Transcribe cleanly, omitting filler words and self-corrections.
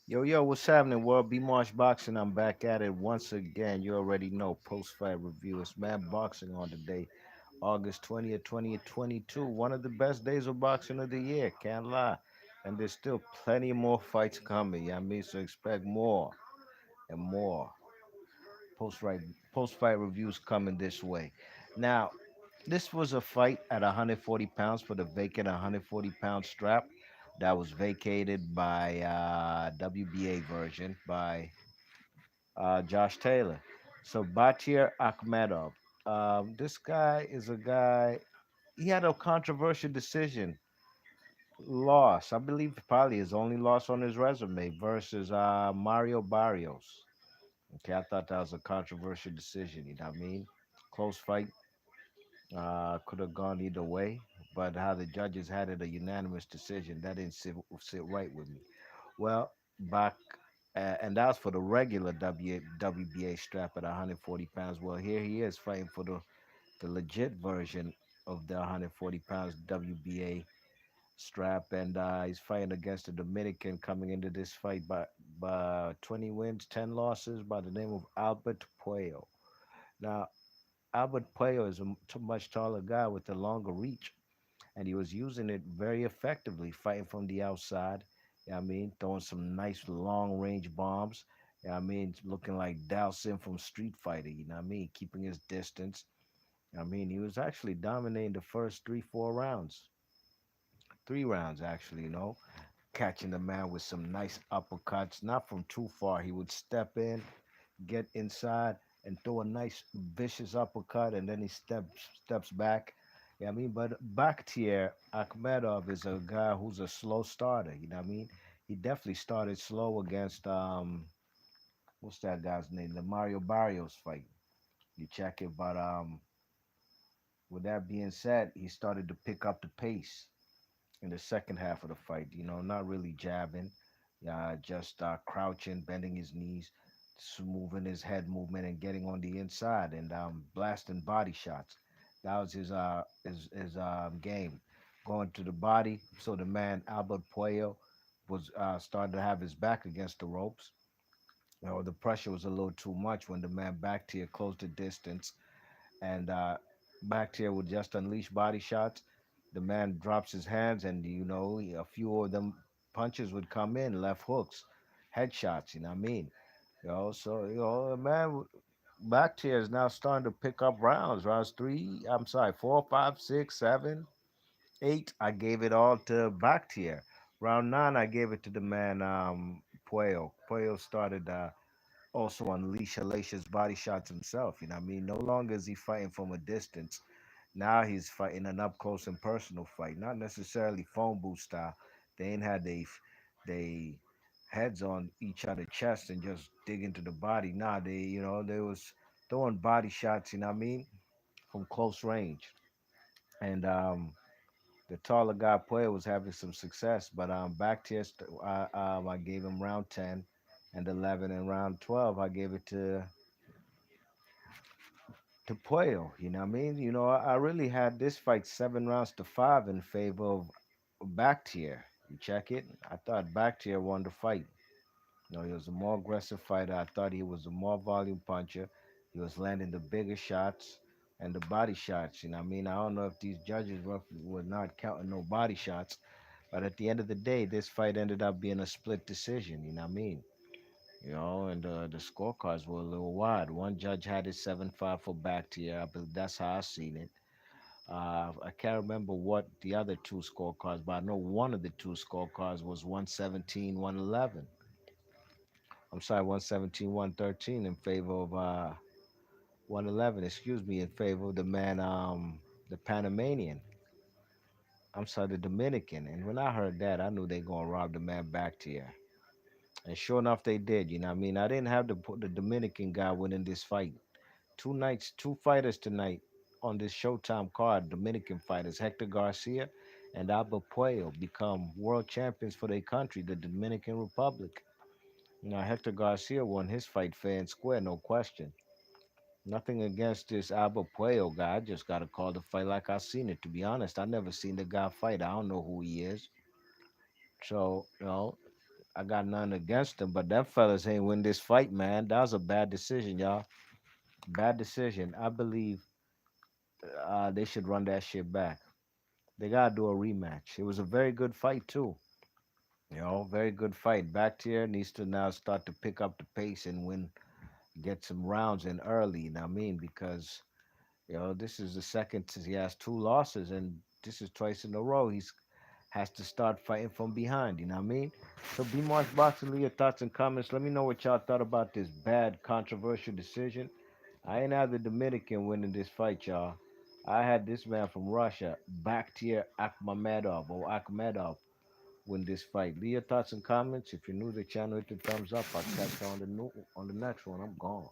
Yo, yo, what's happening, world? B Marsh Boxing. I'm back at it once again. You already know post fight review. It's Mad Boxing on today, August 20th, 2022. One of the best days of boxing of the year, can't lie. And there's still plenty more fights coming. I mean, so expect more and more post fight reviews coming this way. Now, this was a fight at 140 pounds for the vacant 140 pound strap that was vacated by WBA version by Josh Taylor. So Batyr Akhmedov. This guy is a guy. He had a controversial decision loss. I believe probably his only loss on his resume versus Mario Barrios. Okay, I thought that was a controversial decision. You know what I mean? Close fight. Could have gone either way, but how the judges had it a unanimous decision that didn't sit right with me. Well, back and that was for the regular WBA strap at 140 pounds. Well, here he is fighting for the legit version of the 140 pounds WBA strap, and he's fighting against the Dominican coming into this fight by 20 wins, 10 losses by the name of Albert Puello. Now, Albert Puello is a much taller guy with a longer reach, and he was using it very effectively, fighting from the outside. I mean, throwing some nice long range bombs. I mean, looking like Dowson from Street Fighter. You know what I mean? Keeping his distance. I mean, he was actually dominating the first 3, 4 rounds, 3 rounds actually. Catching the man with some nice uppercuts, not from too far. He would step in, get inside, and throw a nice vicious uppercut, and then he steps back. Yeah, I mean, but Bakhtiar Akhmedov is a guy who's a slow starter. You know what I mean? He definitely started slow against what's that guy's name? The Mario Barrios fight. You check it, but with that being said, he started to pick up the pace in the second half of the fight. Not really jabbing, just crouching, bending his knees, moving his head movement, and getting on the inside and blasting body shots. That was his game, going to the body. So the man Albert Puello was starting to have his back against the ropes. The pressure was a little too much when the man back tier closed the distance and Batyr would just unleash body shots. The man drops his hands, and a few of them punches would come in, left hooks, headshots. You know what I mean? So the man Batyr is now starting to pick up rounds. Rounds three, I'm sorry, 4, 5, 6, 7, 8. I gave it all to Batyr. Round nine, I gave it to the man Puello. Puello started. Also unleash hellacious body shots himself. You know what I mean? No longer is he fighting from a distance. Now he's fighting an up close and personal fight, not necessarily phone booth style. They ain't had they heads on each other chest and just dig into the body. Nah, they was throwing body shots. You know what I mean? From close range. And the taller guy player was having some success, but back to I gave him round 10 and 11, and round 12 I gave it to Puello. You know what I mean? I really had this fight 7 rounds to 5 in favor of Bakhtiar. You check it. I thought Bakhtiar won the fight. He was a more aggressive fighter. I thought he was a more volume puncher. He was landing the bigger shots and the body shots. You know what I mean? I don't know if these judges were not counting no body shots, but at the end of the day, this fight ended up being a split decision. You know what I mean? And the scorecards were a little wide. One judge had it 7-5 for Bakhtiar. I believe that's how I seen it. I can't remember what the other two scorecards, but I know one of the two scorecards was 117, 111. I'm sorry, 117, 113 in favor of 111, excuse me, in favor of the man, the Panamanian. I'm sorry, the Dominican. And when I heard that, I knew they going to rob the man Bakhtiar. And sure enough, they did. You know what I mean? I didn't have the Dominican guy winning this fight. Two nights, two fighters tonight on this Showtime card, Dominican fighters, Hector Garcia and Albert Puello, become world champions for their country, the Dominican Republic. Hector Garcia won his fight fair and square, no question. Nothing against this Albert Puello guy. I just got to call the fight like I seen it. To be honest, I never seen the guy fight. I don't know who he is. So, I got nothing against him, but them fellas ain't win this fight, man. That was a bad decision, y'all. Bad decision. I believe they should run that shit back. They gotta do a rematch. It was a very good fight too. Very good fight. Batyr needs to now start to pick up the pace and win, get some rounds in early. You know what I mean? Because this is the second he has two losses, and this is twice in a row. He's has to start fighting from behind. You know what I mean? So, B Marsh Boxing, leave your thoughts and comments. Let me know what y'all thought about this bad, controversial decision. I ain't had the Dominican winning this fight, y'all. I had this man from Russia, Bakhtiar Akhmedov, win this fight. Leave your thoughts and comments. If you're new to the channel, hit the thumbs up. I'll catch you on the next one. I'm gone.